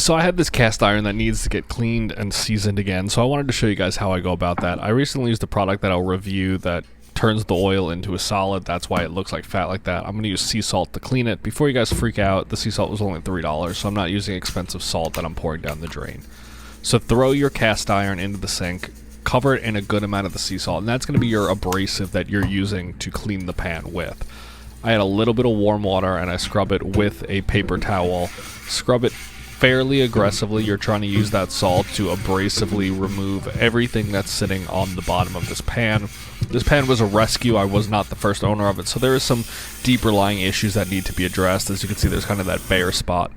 So I have this cast iron that needs to get cleaned and seasoned again, so I wanted to show you guys how I go about that. I recently used a product that I'll review that turns the oil into a solid. That's why it looks like fat like that. I'm going to use sea salt to clean it. Before you guys freak out, the sea salt was only $3, so I'm not using expensive salt that I'm pouring down the drain. So throw your cast iron into the sink, cover it in a good amount of the sea salt, and that's going to be your abrasive that you're using to clean the pan with. I add a little bit of warm water and I scrub it with a paper towel. Scrub it fairly aggressively. You're trying to use that salt to abrasively remove everything that's sitting on the bottom of this pan. This pan was a rescue. I was not the first owner of it, so there is some deeper lying issues that need to be addressed. As you can see, there's kind of that bare spot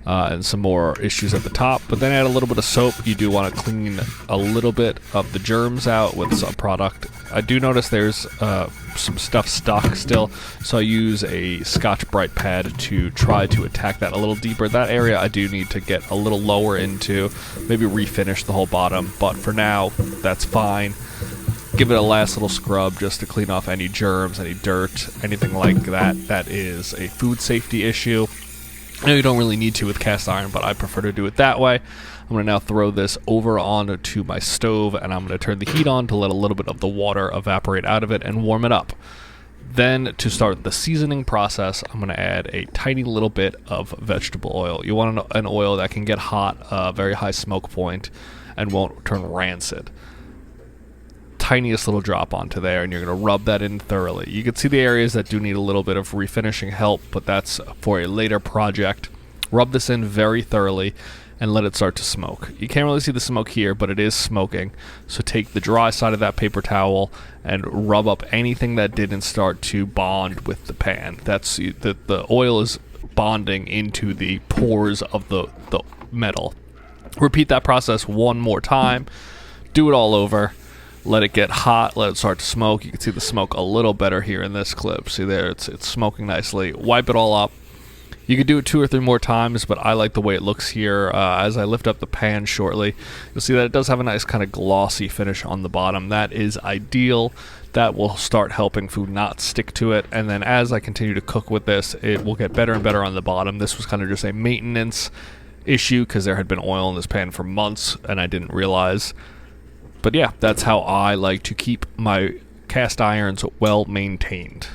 and some more issues at the top. But then add a little bit of soap. You do want to clean a little bit of the germs out with some product. I do notice there's some stuff stuck still, so I use a Scotch-Brite pad to try to attack that a little deeper. That area I do need to get a little lower into, maybe refinish the whole bottom, but for now, that's fine. Give it a last little scrub just to clean off any germs, any dirt, anything like that. That is a food safety issue. I know you don't really need to with cast iron, but I prefer to do it that way. I'm going to now throw this over onto my stove, and I'm going to turn the heat on to let a little bit of the water evaporate out of it and warm it up. Then, to start the seasoning process, I'm going to add a tiny little bit of vegetable oil. You want an oil that can get hot, very high smoke point, and won't turn rancid. Tiniest little drop onto there, and you're going to rub that in thoroughly. You can see the areas that do need a little bit of refinishing help, but that's for a later project. Rub this in very thoroughly and let it start to smoke. You can't really see the smoke here, but it is smoking. So take the dry side of that paper towel and rub up anything that didn't start to bond with the pan. That's the oil is bonding into the pores of the metal. Repeat that process one more time. Do it all over. Let it get hot, let it start to smoke. You can see the smoke a little better here in this clip. See there, it's smoking nicely. Wipe it all up. You could do it 2 or 3 more times, but I like the way it looks here. As I lift up the pan shortly, you'll see that it does have a nice kind of glossy finish on the bottom. That is ideal. That will start helping food not stick to it. And then as I continue to cook with this, it will get better and better on the bottom. This was kind of just a maintenance issue because there had been oil in this pan for months and I didn't realize. But yeah, that's how I like to keep my cast irons well maintained.